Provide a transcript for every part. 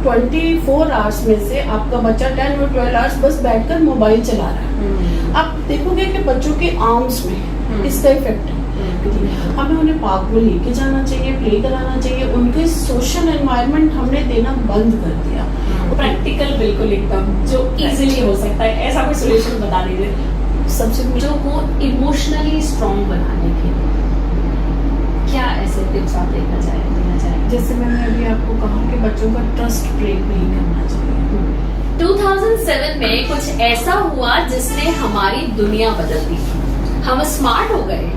24 hours में से आपका बच्चा 10 और 12 आवर्स बस बैठकर मोबाइल चला रहा है। आप देखोगे कि बच्चों के आर्म्स में इसका इफेक्ट है। हमें उन्हें पार्क में लेके जाना चाहिए, प्ले कराना चाहिए, उनके सोशल एनवायरनमेंट हमने देना बंद कर दिया। प्रैक्टिकल बिल्कुल एकदम जो इजीली हो सकता है, ऐसा कोई सोल्यूशन बता दीजिए सबसे जो को इमोशनली स्ट्रॉन्ग बनाने के लिए। क्या ऐसे टिप्स आप देना चाहेंगे? जैसे मैंने अभी आपको कहा कि बच्चों का ट्रस्ट ब्रेक नहीं करना चाहिए। 2007 में कुछ ऐसा हुआ जिसने हमारी दुनिया बदल दी। हम स्मार्ट हो गए।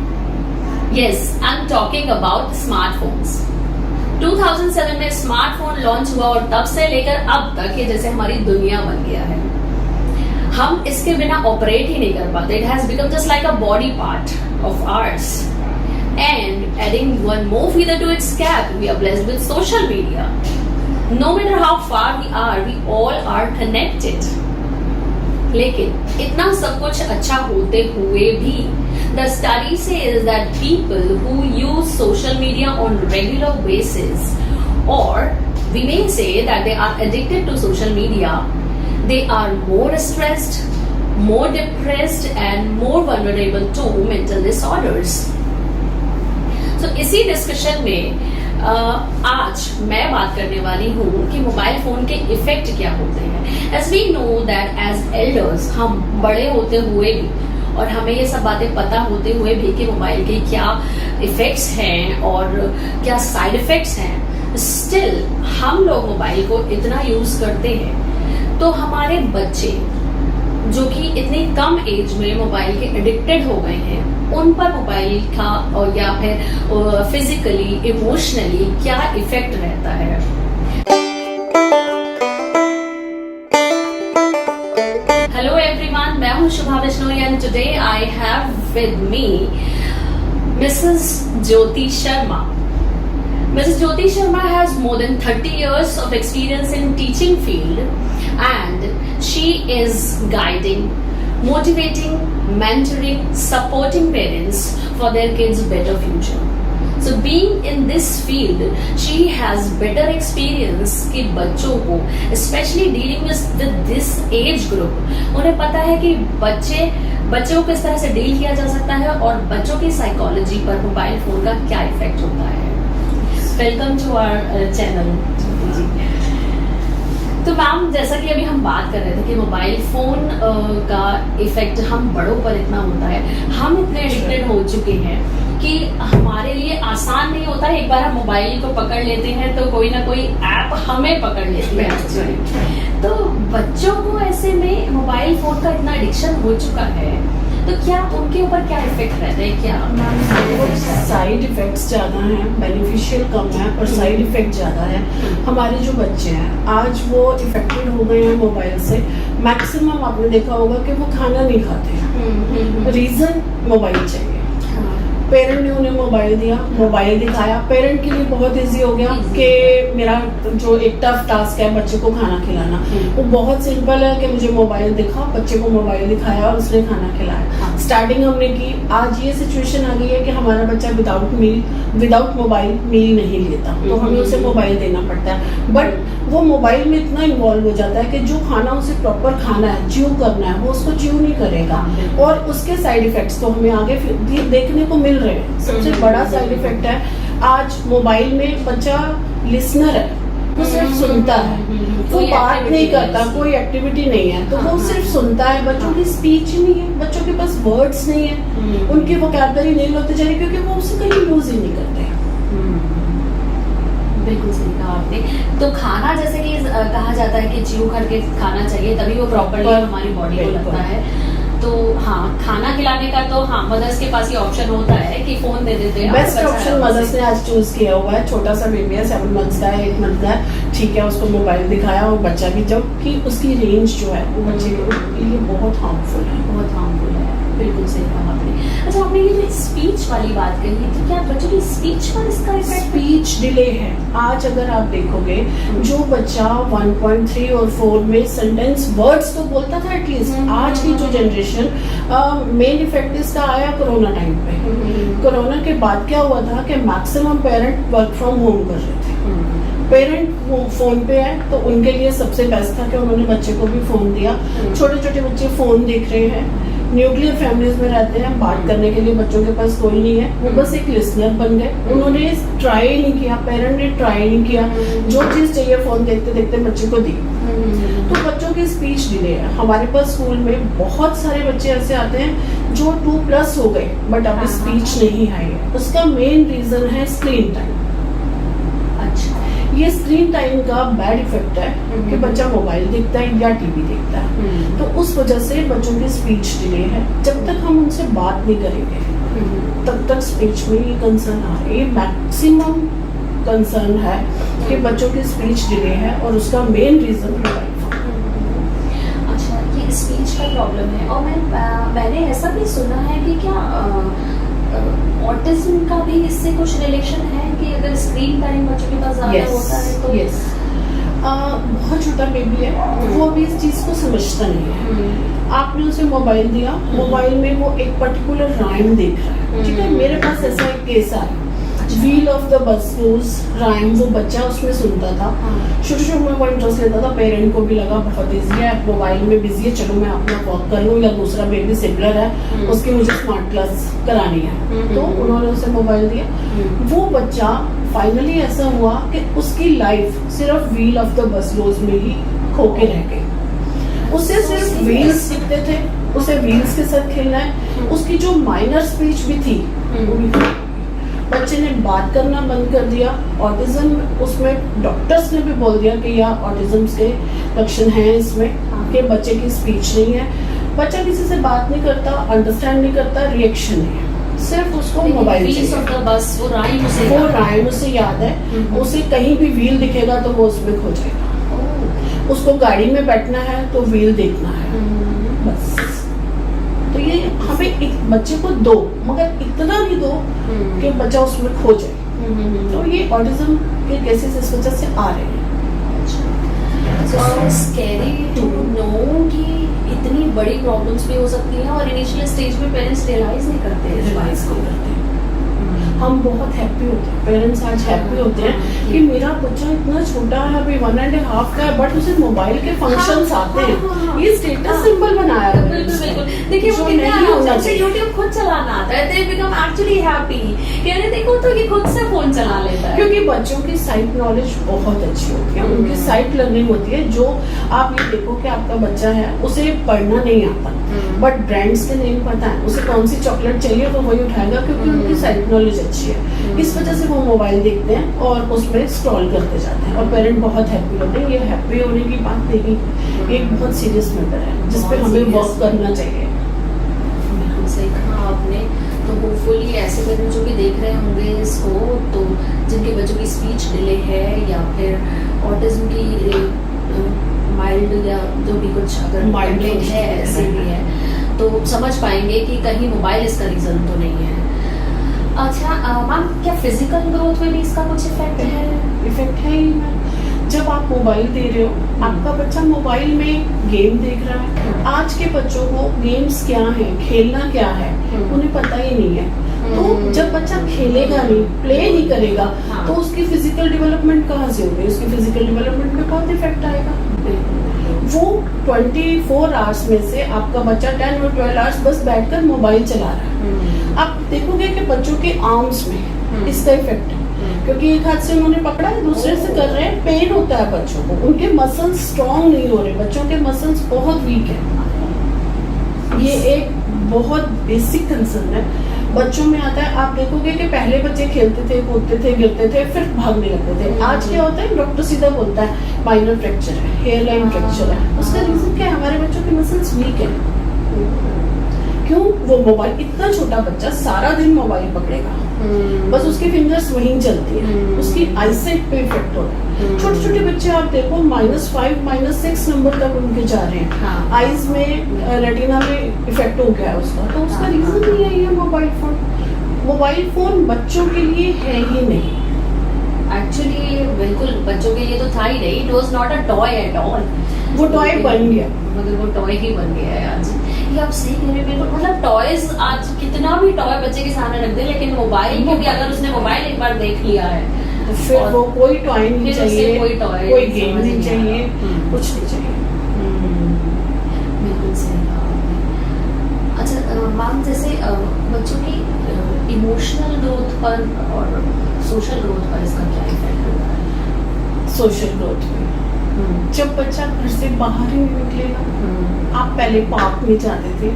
Yes, I am talking about smartphones. 2007 में स्मार्टफोन लॉन्च हुआ और तब से लेकर अब तक ये जैसे हमारी दुनिया बन गया है। हम इसके बिना ऑपरेट ही नहीं कर पाते। It has become just like a body part of hours. And adding one more feather to its cap, we are blessed with social media. No matter how far we all are connected. लेकिन इतना सब कुछ अच्छा होते हुए भी the study says that people who use social media on regular basis, or we may say that they are addicted to social media, they are more stressed, more depressed and more vulnerable to mental disorders. तो इसी discussion में आज मैं बात करने वाली हूँ कि मोबाइल फोन के इफेक्ट क्या होते हैं। As we know that as elders, हम बड़े होते हुए भी और हमें ये सब बातें पता होते हुए भी कि मोबाइल के क्या इफेक्ट्स हैं और क्या साइड इफेक्ट्स हैं, स्टिल हम लोग मोबाइल को इतना यूज करते हैं। तो हमारे बच्चे जो कि इतनी कम एज में मोबाइल के एडिक्टेड हो गए हैं, उन पर मोबाइल का और या फिर फिजिकली इमोशनली क्या इफेक्ट रहता है। हेलो एवरीवन, मैं हूं Shubha Bishnoi and today I have with me Mrs Jyoti Sharma. Mrs. Jyoti Sharma has more than 30 years of experience in teaching field, and she is guiding, motivating, mentoring, supporting parents for their kids' better future. So being in this field, she has better experience कि बच्चों को, especially dealing with this age group, उन्हें पता है कि बच्चों को किस तरह से डील किया जा सकता है और बच्चों की साइकोलॉजी पर मोबाइल फोन का क्या इफेक्ट होता है। Welcome to our channel. तो मैम, जैसा कि अभी हम बात कर रहे थे कि मोबाइल फोन का इफेक्ट हम बड़ों पर इतना होता है, हम इतने एडिक्टेड हो चुके हैं कि हमारे लिए आसान नहीं होता है। एक बार हम मोबाइल को पकड़ लेते हैं तो कोई ना कोई ऐप हमें पकड़ लेती है। तो बच्चों को ऐसे में मोबाइल फोन का इतना एडिक्शन हो चुका है, तो क्या उनके ऊपर क्या इफेक्ट रहते हैं? क्या साइड इफेक्ट्स ज्यादा हैं, बेनिफिशियल कम है और साइड इफेक्ट ज्यादा है। हमारे जो बच्चे हैं आज वो इफेक्टेड हो गए हैं मोबाइल से। मैक्सिमम आपने देखा होगा कि वो खाना नहीं खाते हैं। रीजन मोबाइल चाहिए। पेरेंट ने उन्हें मोबाइल दिया, मोबाइल दिखाया। पेरेंट के लिए बहुत इजी हो गया कि मेरा जो एक टफ टास्क है बच्चे को खाना खिलाना, वो बहुत सिंपल है कि मुझे मोबाइल दिखा, बच्चे को मोबाइल दिखाया और उसने खाना खिलाया। स्टार्टिंग हमने की, आज ये सिचुएशन आ गई है कि हमारा बच्चा विदाउट मोबाइल मील नहीं लेता, तो हमें उसे मोबाइल देना पड़ता है। बट वो मोबाइल में इतना इन्वॉल्व हो जाता है कि जो खाना उसे प्रॉपर खाना है, च्यू करना है, वो उसको च्यू नहीं करेगा और उसके साइड इफेक्ट्स तो हमें आगे देखने को मिल रहे हैं। सबसे बड़ा साइड इफेक्ट है, आज मोबाइल में बच्चा लिसनर है, वो सिर्फ सुनता है, वो बात नहीं करता, कोई एक्टिविटी नहीं है, तो वो सिर्फ सुनता है। बच्चों की स्पीच नहीं है, बच्चों के पास वर्ड्स नहीं है, उनकी वोकैबुलरी नहीं होती जा रही क्योंकि वो उसे कहीं यूज ही नहीं करते। बिल्कुल सही कहा आपने। तो खाना जैसे कि कहा जाता है कि च्यू करके खाना चाहिए तभी वो प्रॉपर्ली हमारी बॉडी को लगता है। तो हाँ, खाना खिलाने का तो हाँ, मदर्स के पास ये ऑप्शन होता है कि फोन दे देते हैं। बेस्ट ऑप्शन मदर्स ने आज चूज किया हुआ है। छोटा सा बेबी है, 7 मंथ्स का है, 8 मंथ का है, ठीक है, उसको मोबाइल दिखाया और बच्चा भी, जबकि उसकी रेंज जो है वो बच्चे के लिए बहुत हार्मफुल है, बहुत हार्मफुल है। बिल्कुल सही कहा आपने। अच्छा, आपने ये स्पीच वाली बात कही, तो क्या बच्चों की स्पीच पर इसका इफेक्ट? स्पीच डिले है। आज अगर आप देखोगे जो बच्चा 1.3 और 4 में सेंटेंस वर्ड्स तो बोलता था एटलीस्ट, आज की जो जनरेशन, मेन इफेक्ट इसका आया कोरोना टाइम पे। कोरोना के बाद क्या हुआ था कि maximum parent work from home कर रहे थे। पेरेंट फोन पे है तो उनके लिए सबसे बेस्ट था कि उन्होंने बच्चे को भी फोन दिया। छोटे छोटे बच्चे फोन देख रहे हैं, न्यूक्लियर फैमिलीज में रहते हैं, बात करने के लिए बच्चों के पास कोई नहीं है, वो बस एक लिसनर बन गए। उन्होंने ट्राई नहीं किया, पेरेंट ने ट्राई नहीं किया, जो चीज चाहिए फोन देखते देखते बच्चे को दी। तो बच्चों की स्पीच डिले है। हमारे पास स्कूल में बहुत सारे बच्चे ऐसे आते हैं जो 2+ हो गए बट अभी स्पीच नहीं आई है। उसका मेन रीजन है स्क्रीन टाइम। अच्छा, ये स्क्रीन टाइम का बैड इफेक्ट है कि बच्चा मोबाइल देखता है या टीवी देखता है, तो उस वजह से बच्चों की स्पीच डिले है। जब तक हम उनसे बात नहीं करेंगे तब तक स्पीच में ये कंसर्न आ रही है। मैक्सिमम कंसर्न है कि बच्चों की स्पीच डिले है और उसका मेन रीजन मोबाइल फोन। अच्छा, ये स्पीच का प्रॉब्लम है। और मैंने ऐसा भी सुना है कि क्या ऑटिज्म का भी इससे कुछ रिलेशन है कि अगर स्क्रीन टाइम बच्चों के पास ज्यादा होता है तो यस, बहुत छोटा बेबी है, वो अभी इस चीज को समझता नहीं है। आपने उसे मोबाइल दिया, मोबाइल में वो एक पर्टिकुलर राइम देख रहा है, ठीक है। मेरे पास ऐसा एक केस आया, wheel of the bus goes rhyme, वो बच्चा उसमें सुनता था, शुरू शुरू में वो इंटरेस्ट लेता था, पेरेंट को भी लगा बहुत ईजी है, मोबाइल में बिजी है, चलो मैं अपना वॉक कर लूँ, या दूसरा बेबी सिमिलर है उसकी मुझे स्मार्ट क्लास करानी है, तो उन्होंने उसे मोबाइल दिया। वो बच्चा फाइनली ऐसा हुआ कि उसकी लाइफ सिर्फ wheel of the bus goes में ही खोके रह गई। उसे सिर्फ व्हील्स दिखते थे, उसे व्हील्स के साथ खेलना है, उसकी जो माइनर स्पीच भी थी वो भी बच्चे ने बात करना बंद कर दिया। ऑटिज्म, उसमें डॉक्टर्स ने भी बोल दिया कि यह ऑटिज्म के लक्षण हैं इसमें, कि बच्चे की स्पीच नहीं है, बच्चा किसी से बात नहीं करता, अंडरस्टैंड नहीं करता, रिएक्शन नहीं है, सिर्फ उसको मोबाइल चाहिए। बस वो राइम उसे याद है, उसे कहीं भी व्हील दिखेगा तो वो उसमें खो जाएगा। उसको गाड़ी में बैठना है तो व्हील देखना है, बस। तो ये हमें एक बच्चे को दो, मगर इतना भी दो कि बच्चा उसमें खो जाए। तो ये ऑटिज्म के केसेस इस वजह से आ रहे हैं। So scary to know कि इतनी बड़ी प्रॉब्लम्स भी हो सकती हैं और इनिशियल स्टेज में पेरेंट्स रियलाइज नहीं करते इस बात को। हम बहुत हैप्पी होते हैं, पेरेंट्स आज हैप्पी होते हैं कि मेरा बच्चा इतना छोटा है, अभी 1.5 का है, बट उसे मोबाइल के फंक्शंस आते हैं, ये स्टेटस सिंबल बनाया है। बिल्कुल, देखिए वो कितने आराम से यूट्यूब खुद चलाना आता है, they become actually happy कि अरे देखो तो ये खुद से फोन चला लेता है। क्योंकि बच्चों की साइट नॉलेज बहुत अच्छी होती है, उनकी साइट लर्निंग होती है। जो आप ये देखो कि आपका बच्चा है, उसे पढ़ना नहीं आता बट ब्रांड्स के नेम पता है, उसे कौन सी चॉकलेट चाहिए तो वही उठाएगा, क्योंकि उनकी साइट नॉलेज अच्छी है। इस वजह से वो मोबाइल देखते हैं और उसमें स्क्रॉल करते जाते हैं, और पेरेंट बहुत हैप्पी होते हैं। ये हैप्पी होने की बात नहीं, एक बहुत सीरियस मैटर है जिस पे हमें वर्क करना चाहिए। सही कहा आपने। तो होपफुली ऐसे पेरेंट्स जो भी देख रहे होंगे इसको, तो जिनके बच्चों की स्पीच डिले है या फिर ऑटिज्म की माइल्ड या जो भी कुछ अगर माइल्ड है ऐसे भी है, तो समझ पाएंगे कि कहीं मोबाइल इसका रीजन तो नहीं है। अच्छा मैम, क्या फिजिकल ग्रोथ में भी इसका कुछ इफेक्ट है? इफेक्ट है ही मैम। जब आप मोबाइल दे रहे हो, आपका बच्चा मोबाइल में गेम देख रहा है। आज के बच्चों को गेम्स क्या है, खेलना क्या है, उन्हें पता ही नहीं है। तो जब बच्चा खेलेगा नहीं, प्ले नहीं करेगा, तो उसकी फिजिकल डेवलपमेंट कहाँ से होगी? उसकी फिजिकल डेवलपमेंट पे बहुत इफेक्ट आएगा। वो 24 आवर्स में से आपका बच्चा 10 और 12 आवर्स बस बैठकर मोबाइल चला रहा है। आप देखोगे कि बच्चों के आर्म्स में इसका इफेक्ट है, क्योंकि एक हाथ से उन्होंने पकड़ा है, दूसरे से कर रहे हैं, पेन होता है बच्चों को, उनके मसल्स स्ट्रॉन्ग नहीं हो रहे, बच्चों के मसल्स बहुत वीक है। ये एक बहुत बेसिक कंसर्न है, बच्चों में आता है। आप देखोगे कि पहले बच्चे खेलते थे, कूदते थे, गिरते थे, फिर भागने लगते थे। आज क्या होता है, डॉक्टर सीधा बोलता है माइनर फ्रैक्चर है, हेयर लाइन फ्रैक्चर है। उसका रीजन क्या है? हमारे बच्चों के मसल्स वीक है। क्यों? वो मोबाइल, इतना छोटा बच्चा सारा दिन मोबाइल पकड़ेगा, बस उसकी फिंगर्स वहीं चलती है, उसकी आईसाइट पे इफेक्ट हो रहा है। छोटे छोटे बच्चे आप देखो -5, -6 नंबर तक उनके जा रहे हैं, आईज में, रेटिना में इफेक्ट हो गया है उसका। तो उसका रीजन नहीं है ये मोबाइल फोन। मोबाइल फोन बच्चों के लिए है ही नहीं। एक्चुअली बिल्कुल बच्चों के लिए तो था ही नहीं, it was not a toy at all. वो टॉय बन गया, मगर वो टॉय ही बन गया है आज। ये आप सही कह रहे हैं, बिल्कुल। मतलब टॉयज आज कितना भी टॉय बच्चे के सामने रख दे, लेकिन मोबाइल को भी अगर उसने मोबाइल एक बार देख लिया है तो फिर और वो कोई टॉय नहीं फिर उसे चाहिए, कोई toy कोई गेम समझ नहीं नहीं चाहिए, आता। कुछ नहीं चाहिए। बिल्कुल सही कहा आपने। अच्छा मैम, जैसे बच्चों की इमोशनल ग्रोथ पर और सोशल ग्रोथ पर इसका क्या इफेक्ट होता है? सोशल ग्रोथ में जब बच्चा घर से बाहर ही नहीं निकलेगा, आप पहले पार्क में जाते थे,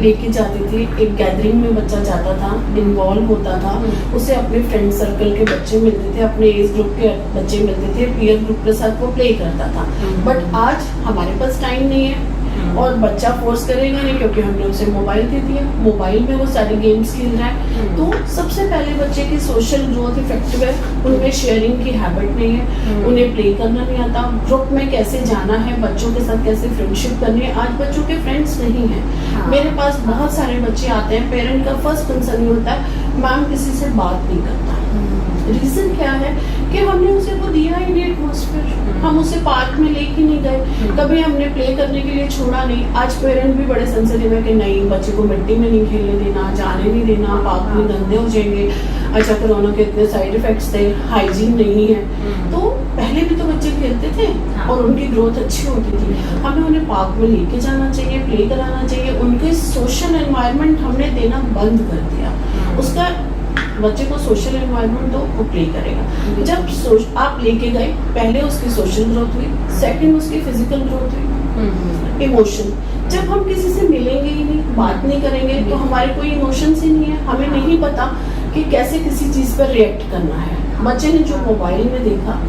लेके जाते थे, एक गैदरिंग में बच्चा जाता था, इन्वॉल्व होता था, उसे अपने फ्रेंड सर्कल के बच्चे मिलते थे, अपने एज ग्रुप के बच्चे मिलते थे, पीयर ग्रुप के साथ वो प्ले करता था। बट आज हमारे पास टाइम नहीं है और बच्चा फोर्स करेगा नहीं, क्योंकि हमने उसे मोबाइल दे दिया, मोबाइल में वो सारे गेम्स खेल रहा है। तो सबसे पहले बच्चे की सोशल ग्रोथ इफेक्टिव है, उनमें शेयरिंग की हैबिट नहीं है, उन्हें प्ले करना नहीं आता, ग्रुप में कैसे जाना है, बच्चों के साथ कैसे फ्रेंडशिप करनी है। आज बच्चों के फ्रेंड्स नहीं है। हाँ। मेरे पास बहुत सारे बच्चे आते हैं, पेरेंट का फर्स्ट कंसर्न होता है मैम किसी से बात नहीं करता। रीजन क्या है कि हमने उसे वो दिया ही नहीं एटमॉस्फेयर, हम उसे पार्क में लेके नहीं गए, कभी हमने प्ले करने के लिए छोड़ा नहीं। आज पेरेंट भी बड़े सेंसिटिव है कि नहीं, बच्चे को मिट्टी में नहीं खेलने देना, जाने नहीं देना, पार्क में गंदे हो जाएंगे। अच्छा, कोरोना के इतने साइड इफेक्ट्स थे, हाइजीन नहीं है। तो पहले भी तो बच्चे खेलते थे और उनकी ग्रोथ अच्छी होती थी। हमें उन्हें पार्क में लेके जाना चाहिए, प्ले कराना चाहिए। उनके सोशल एनवायरनमेंट हमने देना बंद कर दिया। उसका बच्चे को सोशल एनवायरनमेंट दो, वो प्ले करेगा। जब आप लेके गए, पहले उसकी सोशल ग्रोथ हुई, सेकंड उसकी फिजिकल ग्रोथ हुई। इमोशन, जब हम किसी से मिलेंगे ही नहीं, बात नहीं करेंगे, तो हमारे कोई इमोशंस ही नहीं है। हमें नहीं पता कि कैसे किसी चीज पर रिएक्ट करना है। बच्चे ने जो मोबाइल में देखा,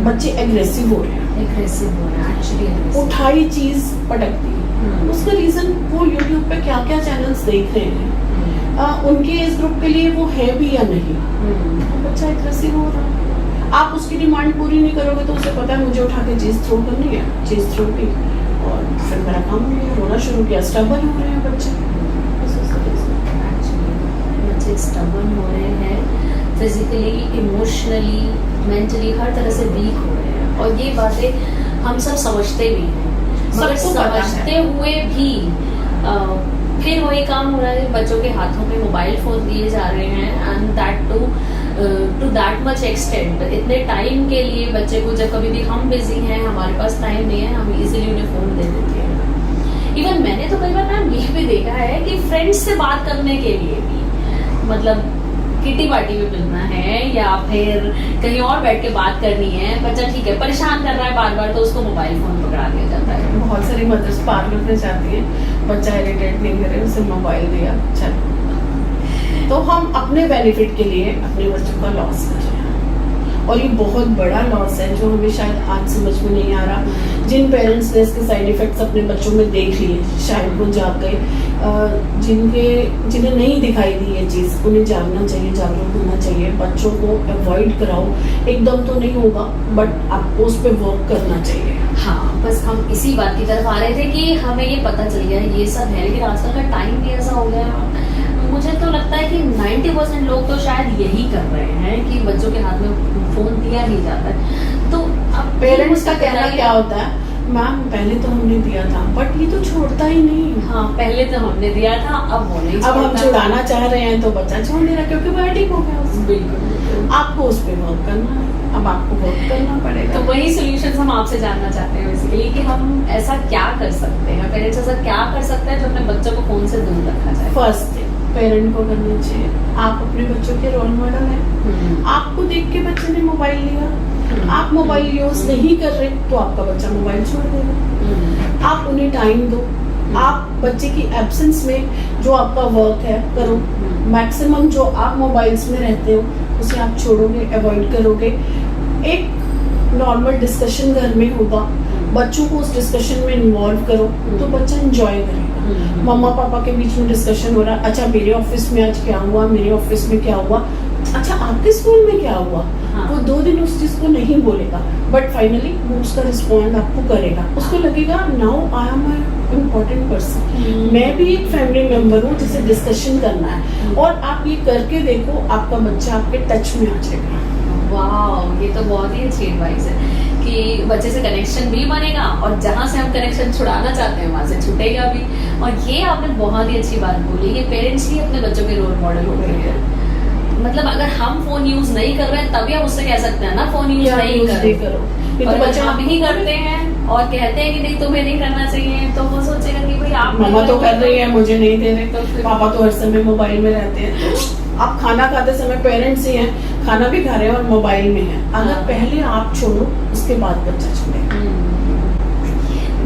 बच्चे एग्रेसिव हो रहे हैं, एक्चुअली उठाई चीज पटक दी। उसका रीजन वो यूट्यूब पे क्या क्या चैनल्स देख रहे हैं, उनके एज ग्रुप के लिए वो है भी या नहीं। बच्चा एग्रेसिव हो रहा है, आप उसकी डिमांड पूरी नहीं करोगे तो उसे पता है मुझे उठा के चीज थ्रो करनी है, चीज थ्रो की और फिर मेरा काम नहीं है, रोना शुरू किया। स्टबर्न हो रहे हैं बच्चे, बच्चे स्टबर्न हो रहे हैं, फिजिकली, इमोशनली, मेंटली, हर तरह से वीक हो रहे हैं। और ये बातें हम सब समझते भी हैं, मगर सबको पता है। समझते हुए भी फिर वही काम हो रहा है, बच्चों के हाथों में मोबाइल फोन दिए जा रहे हैं, and that to that much extent. इतने टाइम के लिए बच्चे को, जब कभी भी हम बिजी हैं, हमारे पास टाइम नहीं है, हम इजीली उन्हें फोन दे देते हैं। इवन मैंने तो कई बार मैम ये भी देखा है कि फ्रेंड्स से बात करने के लिए भी, मतलब किटी पार्टी में मिलना है या फिर कहीं और बैठ के बात करनी है, बच्चा ठीक है परेशान कर रहा है बार बार, तो उसको मोबाइल फोन पकड़ा दिया जाता है। बहुत सारी मदर्स पार्लर में जाती है, बच्चा इरिटेट नहीं करे, उसे मोबाइल दिया, चलो। तो हम अपने बेनिफिट के लिए अपने बच्चों का लॉस कर रहे हैं, और ये बहुत बड़ा लॉस है जो हमें शायद आज समझ में नहीं आ रहा। जिन पेरेंट्स ने इसके साइड इफेक्ट्स अपने बच्चों में देख लिए, शायद वो जाग गए। जिन्हें नहीं दिखाई दी ये चीज़, उन्हें जानना चाहिए, जागरूक होना चाहिए। बच्चों को अवॉइड कराओ, एकदम तो नहीं होगा, बट आपको उस पर वर्क करना चाहिए। हाँ, बस हम इसी बात की तरफ आ रहे थे कि हमें ये पता चल गया ये सब है, लेकिन आजकल का टाइम भी ऐसा हो गया है। मुझे तो लगता है कि 90% लोग तो शायद यही कर रहे हैं कि बच्चों के हाथ में फोन दिया ही जाता है। तो अब पेरेंट्स का कहना क्या होता है, मैम पहले तो हमने दिया था बट ये तो छोड़ता ही नहीं। हाँ, पहले तो हमने दिया था, अब वो नहीं अब हम छोड़ता। छुड़ाना चाह रहे हैं तो बच्चा छोड़ नहीं रहा, क्योंकि वो एडिक्ट हो गया उससे। बिल्कुल, आपको उस पर वर्क करना है, अब आपको वर्क करना पड़ेगा। तो वही सॉल्यूशंस हम आपसे जानना चाहते हैं बेसिकली, कि हम ऐसा क्या कर सकते हैं, पेरेंट्स ऐसा क्या कर सकते हैं जो अपने बच्चों को फोन से दूर रखा जाए। फर्स्ट थिंग पेरेंट को करना चाहिए, आप अपने बच्चों के रोल मॉडल हैं। आपको देख के बच्चे ने मोबाइल लिया, आप मोबाइल यूज नहीं कर रहे तो आपका बच्चा मोबाइल छोड़ देगा। आप उन्हें टाइम दो, आप बच्चे की एब्सेंस में जो आपका वर्क है करो। मैक्सिमम जो आप मोबाइल्स में रहते हो उसे आप छोड़ोगे, अवॉइड करोगे। एक नॉर्मल डिस्कशन घर में होगा, बच्चों को उस डिस्कशन में इन्वॉल्व करो तो बच्चा एंजॉय करेगा। मम्मा पापा के बीच में डिस्कशन हो रहा है, अच्छा मेरे ऑफिस में आज क्या हुआ, मेरे ऑफिस में क्या हुआ, अच्छा आपके स्कूल में क्या हुआ। हाँ। वो 2 दिन उस चीज को नहीं बोलेगा, बट फाइनली वो उसका रिस्पॉन्ड आपको करेगा। उसको लगेगा now I am an important person, मैं भी एक फैमिली मेंबर हूँ जिसे डिस्कशन करना है। और आप ये करके देखो, आपका बच्चा आपके टच में आ जाएगा। वाह, ये तो बहुत ही अच्छी एडवाइस है कि बच्चे से कनेक्शन भी बनेगा और जहाँ से हम कनेक्शन छुड़ाना चाहते हैं वहाँ से छूटेगा भी। और ये आपने बहुत ही अच्छी बात बोली कि पेरेंट्स ही अपने बच्चों के रोल मॉडल हो गए हैं। मतलब अगर हम फोन यूज नहीं कर रहे हैं तभी हम उससे कह सकते हैं ना फोन यूज या नहीं use नहीं करो। करो। ये और तो अगर बच्चा हम ही करते हैं और कहते हैं कि नहीं तुम्हें नहीं करना चाहिए, तो वो सोचेगा कि भाई आप मम्मा तो कर रही है, मुझे नहीं दे तो रहे, फिर- पापा तो हर समय मोबाइल में रहते हैं। तो आप खाना खाते समय पेरेंट्स ही हैं, खाना भी खा रहे हैं और मोबाइल में हैं। अगर हाँ। पहले आप छोड़ो, उसके बाद बच्चा छोड़ेगा।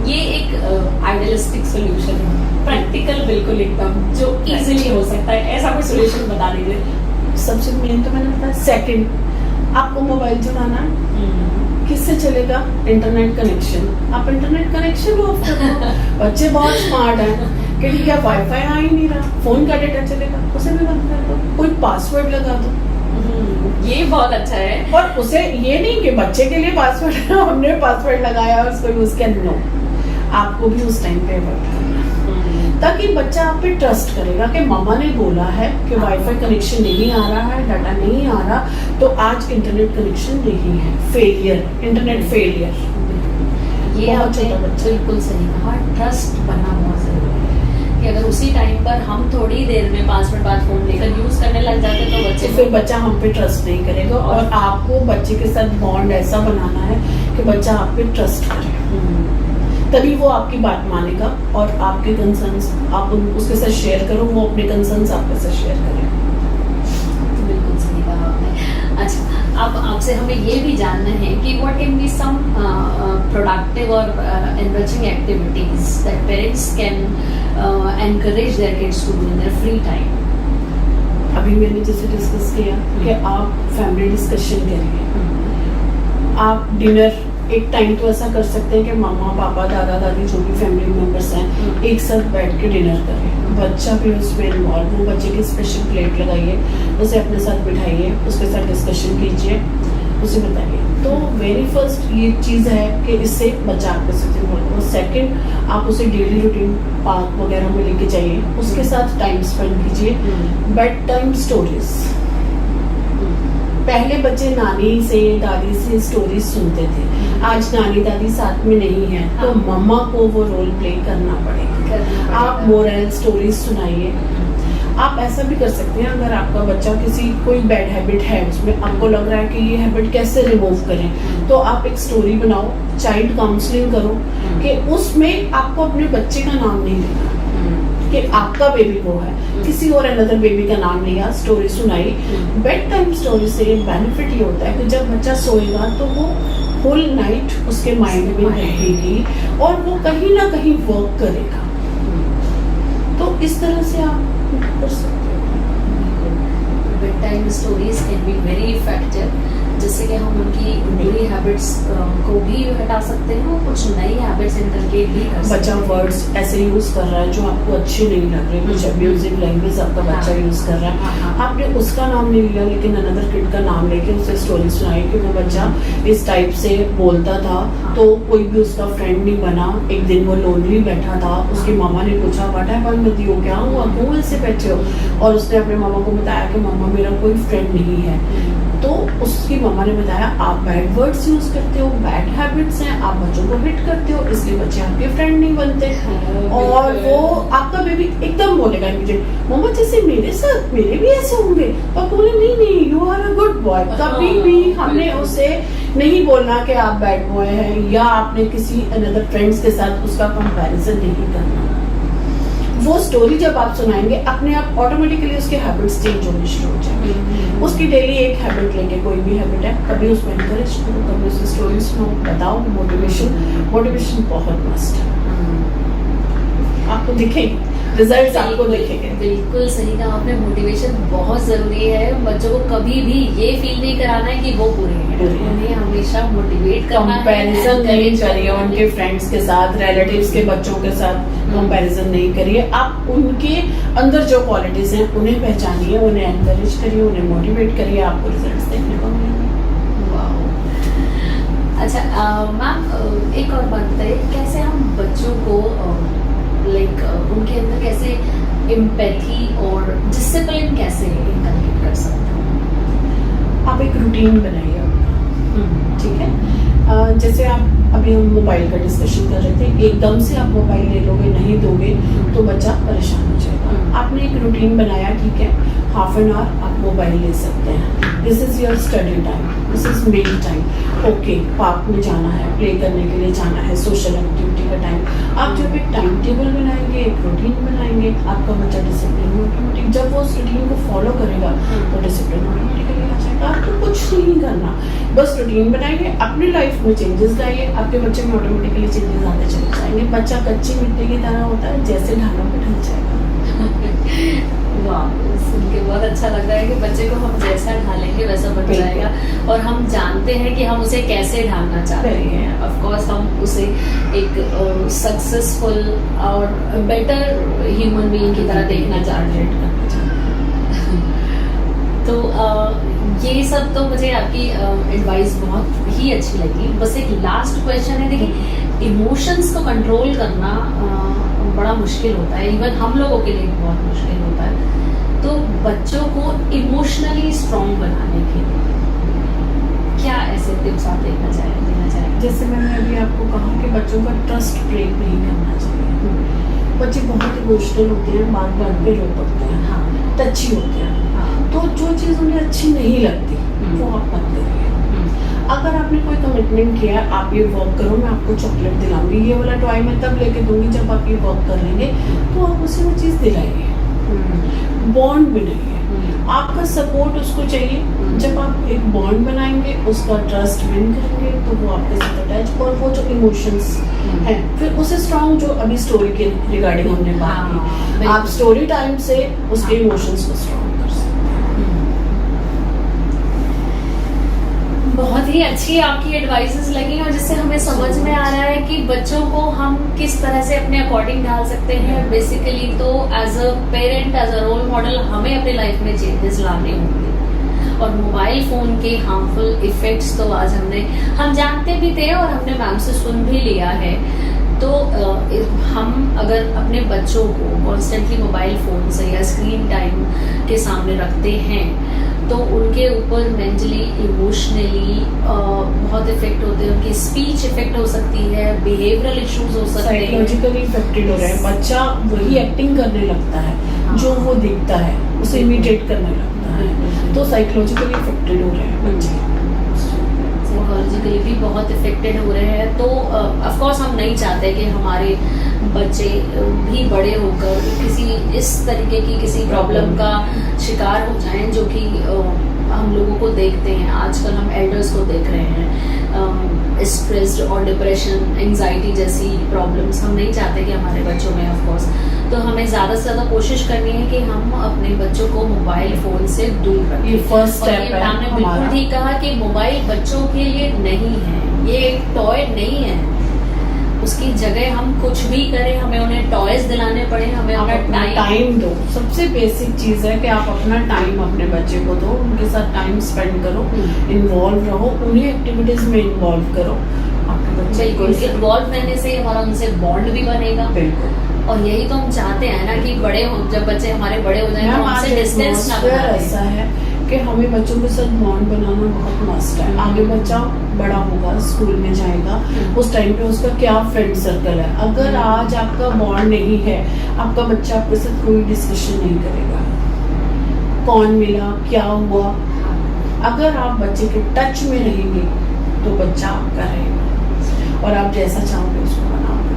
ये एक आइडियलिस्टिक सॉल्यूशन है, प्रैक्टिकल बिल्कुल एकदम जो इजीली हो सकता है, ऐसा कोई सॉल्यूशन बता दीजिए। सबसे मेन तो मैंने बताया। सेकंड, आपको मोबाइल चलाना है, किससे चलेगा? Internet connection. आप इंटरनेट कनेक्शन ऑफ कर दो। बच्चे बहुत स्मार्ट हैं कि ठीक है, वाईफाई आ ही नहीं रहा, फोन का डेटा चलेगा, उसे भी बंद कर दो, कोई पासवर्ड लगा दो। ये बहुत अच्छा है। और उसे ये नहीं कि बच्चे के लिए पासवर्ड हमने पासवर्ड लगाया और उसको यूज किया, नो, आपको भी उस टाइम पे ताकि बच्चा आप पे ट्रस्ट करेगा कि मामा ने बोला है कि वाईफाई कनेक्शन नहीं आ रहा है, डाटा नहीं आ रहा, तो आज इंटरनेट कनेक्शन नहीं है, फेलियर, इंटरनेट फेलियर। ये बहुत आपने छोटा बच्चा। बिल्कुल सही कहा, ट्रस्ट बनना बहुत जरूरी है कि अगर उसी टाइम पर हम थोड़ी देर में 5 मिनट बाद फोन लेकर यूज करने लग जाते तो बच्चे तो फिर बच्चा हम पे ट्रस्ट नहीं करेगा। और आपको बच्चे के साथ बॉन्ड ऐसा बनाना है कि बच्चा आप पे ट्रस्ट करे, तभी वो आपकी बात मानेगा और आपके कंसर्न्स आप उसके साथ शेयर करो, वो अपने कंसर्न्स आपके साथ शेयर करें। बिल्कुल सही कहा आपने। अच्छा, अब आपसे हमें ये भी जानना है कि what can be some productive और enriching activities that parents can encourage their kids to do in their free time. अभी मैंने जैसे डिस्कस किया कि आप फैमिली डिस्कशन करिए, आप डिनर एक टाइम तो ऐसा कर सकते हैं कि मामा पापा दादा दादी जो भी फैमिली मेंबर्स हैं एक साथ बैठ के डिनर करें, बच्चा भी उसमें इन्वॉल्व हो, बच्चे की स्पेशल प्लेट लगाइए, उसे अपने साथ बिठाइए, उसके साथ डिस्कशन कीजिए, उसे बताइए। तो वेरी फर्स्ट ये चीज़ है कि इससे बच्चा आपके साथ इन्वॉल्व हो। सेकेंड, आप उसे डेली रूटीन पार्क वगैरह में लेके जाइए, उसके साथ टाइम स्पेंड कीजिए। बेड टाइम स्टोरीज, पहले बच्चे नानी से दादी से स्टोरीज सुनते थे, आज नानी दादी साथ में नहीं है तो मम्मा को वो रोल प्ले करना पड़ेगा। आप मोरल स्टोरीज सुनाइए। आप ऐसा भी कर सकते हैं, अगर आपका बच्चा किसी कोई बैड हैबिट है, उसमें आपको लग रहा है कि ये हैबिट कैसे रिमूव करें, तो आप एक स्टोरी बनाओ, चाइल्ड काउंसलिंग करो कि उसमें आपको अपने बच्चे का नाम नहीं लेना कि आपका बेबी वो है, किसी और अनदर बेबी का नाम लिया, स्टोरी सुनाई। बेड टाइम स्टोरी से बेनिफिट ये होता है कि जब बच्चा सोएगा तो वो होल नाइट उसके माइंड में रहेगी और वो कहीं ना कहीं वर्क करेगा। तो इस तरह से आप कर सकते हो। Bed time stories can be very effective, जिससे कि हम उनकी बुरी हैबिट्स को भी हटा सकते हैं और कुछ नई हैबिट्स इनकलकेट भी कर सकते बच्चा हैं। वर्ड्स ऐसे यूज कर रहा है जो आपको अच्छे नहीं लग रहे, कुछ अब्यूजिव लैंग्वेज आपका बच्चा यूज कर रहा है, आपने उसका नाम नहीं लिया लेकिन अनदर किड का नाम लेके उसे स्टोरी सुनाई कि वो बच्चा इस टाइप से बोलता था तो कोई भी उसका फ्रेंड नहीं बना, एक दिन वो लोनली बैठा था, उसकी मामा ने पूछा व्हाट हैपेंड विद यू, क्या हुआ, क्यों ऐसे बैठे हो, और उसने अपने मामा को बताया कि मामा मेरा कोई फ्रेंड नहीं है। तो उसकी मम्मा ने बताया आप बैड वर्ड्स यूज करते हो, बैड हैबिट्स हैं, आप बच्चों को हिट करते हो, इसलिए बच्चे आपके फ्रेंड नहीं बनते। और वो आपका बेबी एकदम बोलेगा इमीडिएट, मम्मा जैसे मेरे साथ मेरे भी ऐसे होंगे, और बोले नहीं नहीं you are a good boy. कभी भी हमने उसे नहीं बोलना कि आप बैड बॉय हैं, या आपने किसी अनदर फ्रेंड्स के साथ उसका कंपैरिजन नहीं करना। वो स्टोरी जब आप सुनाएंगे अपने आप ऑटोमेटिकली उसके हैबिट्स चेंज होने शुरू हो जाएंगे। उसकी डेली एक हैबिट लेंगे, कोई भी हैबिट है, कभी उसमें एनकरेज करो, कभी उसकी स्टोरी सुनो, बताओ, मोटिवेशन बहुत मस्ट है। आपको दिखेगी रिजल्ट्स, आपको दिखेंगे। बिल्कुल सही कहा आपने, मोटिवेशन बहुत जरूरी है। बच्चों को कभी भी ये फील नहीं कराना है कि वो बुरे हैं, उन्हें हमेशा मोटिवेट करना है। कंपैरिजन नहीं करिए उनके फ्रेंड्स के साथ, रिलेटिव्स के बच्चों के साथ कंपैरिजन नहीं करिए। आप उनके अंदर जो क्वालिटीज हैं उन्हें पहचानिए, उन्हें एनकरेज करिए, उन्हें मोटिवेट करिए, आपको रिजल्ट्स देखने को मिलेंगे। वाह। अच्छा मैम, एक और बात बताइए, कैसे हम बच्चों को लाइक उनके अंदर कैसे एम्पैथी और डिसिप्लिन कैसे इनकलकेट कर सकते हैं? आप एक रूटीन बनाइए अपना, ठीक है। जैसे आप अभी हम मोबाइल का डिस्कशन कर रहे थे, एकदम से आप मोबाइल ले लोगे, नहीं दोगे तो बच्चा परेशान हो जाएगा। आपने एक रूटीन बनाया, ठीक है, हाफ एन आवर आप मोबाइल ले सकते हैं। This is your study time, this is mail time. Okay, park में जाना है, प्ले करने के लिए जाना है, सोशल एक्टिविटी का टाइम। आप जब एक टाइम टेबल बनाएंगे, एक रूटीन बनाएंगे, आपका बच्चा डिसिप्लिन में ऑटोमेटिक, जब वो उस रूटीन को फॉलो करेगा तो डिसिप्लिन ऑटोमेटिकली आ जाएगा। आपको कुछ नहीं करना, बस रूटीन बनाइए, अपनी लाइफ में चेंजेस लाइए, आपके बच्चे में ऑटोमेटिकली चेंजेस आते चले जाएंगे। बच्चा कच्ची मिट्टी की तरह होता है, जैसे ढालों पे ढल जाएगा। वाह, सुन के बहुत अच्छा लग रहा है कि बच्चे को हम जैसा ढालेंगे वैसा बन जाएगा, और हम जानते हैं कि हम उसे कैसे ढालना चाहते हैं। ऑफ कोर्स हम उसे एक सक्सेसफुल और बेटर ह्यूमन बीइंग की तरह देखना चाहते हैं। तो ये सब तो मुझे आपकी एडवाइस बहुत ही अच्छी लगी। बस एक लास्ट क्वेश्चन है, देखिए इमोशंस को कंट्रोल करना बड़ा मुश्किल होता है, इवन हम लोगों के लिए बहुत मुश्किल होता है। तो बच्चों को इमोशनली स्ट्रॉन्ग बनाने के लिए क्या ऐसे टिप्स आप देना चाहेंगे? जैसे मैंने अभी आपको कहा कि बच्चों का ट्रस्ट ब्रेक नहीं करना चाहिए। बच्चे बहुत इमोशनल होते हैं, बात बात पे रो पड़ते हैं, हाँ, टची होते हैं। तो जो चीज़ उन्हें अच्छी नहीं लगती वो आप मत करिए। अगर आपने कोई कमिटमेंट किया, आप ये वर्क करो, मैं आपको चॉकलेट दिलाऊंगी, ये वाला टॉय मैं तब लेके दूंगी जब आप ये वर्क कर लेंगे, तो आप उसे वो चीज़ दिलाइए। बॉन्ड बनाइए, आपका सपोर्ट उसको चाहिए। जब आप एक बॉन्ड बनाएंगे, उसका ट्रस्ट विन करेंगे, तो वो आपके साथ अटैच, और वो जो इमोशंस हैं फिर उसे स्ट्रॉन्ग, जो अभी स्टोरी के रिगार्डिंग हमने बात की, आप स्टोरी टाइम से उसके इमोशंस को स्ट्रॉन्ग कर सकते हैं। बहुत ही अच्छी आपकी एडवाइसेस लगी, और जिससे हमें समझ में आ रहा है कि बच्चों को हम किस तरह से अपने अकॉर्डिंग ढाल सकते हैं। बेसिकली तो as a parent, as a role model हमें अपनी लाइफ में चेंजेस लाने होंगे। और मोबाइल फोन के हार्मफुल इफेक्ट्स तो आज हम जानते भी थे और हमने मैम से सुन भी लिया है। तो हम अगर अपने बच्चों को कॉन्स्टेंटली मोबाइल फोन से या स्क्रीन टाइम के सामने रखते हैं तो उनके ऊपर मेंटली, इमोशनली बहुत इफेक्ट होते हैं। उनकी स्पीच इफेक्ट हो सकती है, बिहेवियरल इश्यूज हो सकते हैं, साइकोलॉजिकली इफेक्टेड हो रहा है। बच्चा वही एक्टिंग करने लगता है जो वो देखता है, उसे इमिटेट करने लगता है, तो साइकोलॉजिकली इफेक्टेड हो रहे हैं बच्चे। साइकोलॉजिकली भी बहुत इफेक्टेड हो रहे हैं। तो ऑफ कोर्स हम नहीं चाहते कि हमारे बच्चे भी बड़े होकर किसी इस तरीके की किसी प्रॉब्लम का शिकार हो जाएं, जो कि हम लोगों को देखते हैं आजकल। हम एल्डर्स को देख रहे हैं, स्ट्रेस और डिप्रेशन, एंजाइटी जैसी प्रॉब्लम्स हम नहीं चाहते कि हमारे बच्चों में। ऑफ कोर्स तो हमें ज़्यादा से ज़्यादा कोशिश करनी है कि हम अपने बच्चों को मोबाइल फ़ोन से दूर रखें। ये फर्स्ट स्टेप है। आपने बिल्कुल ठीक कहा कि मोबाइल बच्चों के लिए नहीं है, ये एक टॉय नहीं है। उसकी जगह हम कुछ भी करें, हमें उन्हें टॉयज दिलाने पड़े, हमें उन्हें टाइम दो। सबसे बेसिक चीज़ है कि आप अपना टाइम अपने बच्चे को दो, उनके साथ टाइम स्पेंड करो, इन्वॉल्व रहो, उन्हें एक्टिविटीज़ में इन्वॉल्व करो। आपके बच्चे बिल्कुल इन्वॉल्व रहने से हमारा उनसे बॉन्ड भी बनेगा। बिल्कुल, और यही तो हम चाहते हैं ना कि बड़े हो, जब बच्चे हमारे बड़े हो जाए तो हमसे डिस्टेंस ना बनाए। ऐसा है कि हमें बच्चों के साथ बॉन्ड बनाना बहुत मस्ट है। आगे बच्चा बड़ा होगा, स्कूल में जाएगा, उस टाइम पे उसका क्या फ्रेंड सर्कल है। अगर आज आपका बॉन्ड नहीं है, आपका बच्चा आपके साथ कोई डिस्कशन नहीं करेगा, कौन मिला, क्या हुआ। अगर आप बच्चे के टच में रहेंगे तो बच्चा आपका रहेगा, और आप जैसा चाहोगे उसको बनाओगे।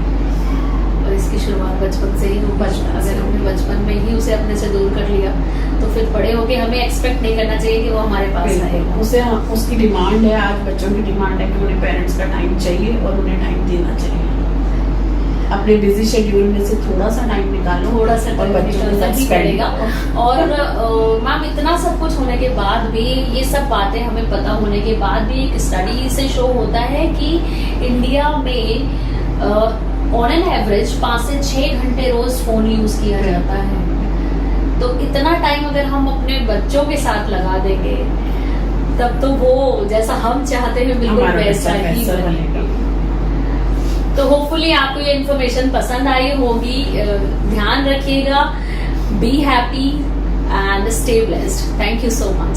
और इसकी शुरुआत बचपन से ही हो। अगर हमने बचपन में ही उसे अपने से दूर कर लिया तो फिर बड़े होके हमें एक्सपेक्ट नहीं करना चाहिए कि वो हमारे पास आएगा। उसे उसकी डिमांड है, आज बच्चों की डिमांड है कि उन्हें पेरेंट्स का टाइम चाहिए और उन्हें टाइम देना चाहिए। अपने बिजी शेड्यूल में से थोड़ा सा टाइम निकालो, थोड़ा सा और बच्चों के साथ ही करेगा। और मैम इतना सब कुछ होने के बाद भी, ये सब बातें हमें पता होने के बाद भी, एक स्टडी से शो होता है कि इंडिया में ऑन एन एवरेज 5 से 6 घंटे रोज फोन यूज किया जाता है। तो इतना टाइम अगर हम अपने बच्चों के साथ लगा देंगे तब तो वो जैसा हम चाहते हैं बिल्कुल वैसा ही बनेगा। तो होपफुली आपको ये इन्फॉर्मेशन पसंद आई होगी। ध्यान रखिएगा, be happy and stay blessed. Thank you so much.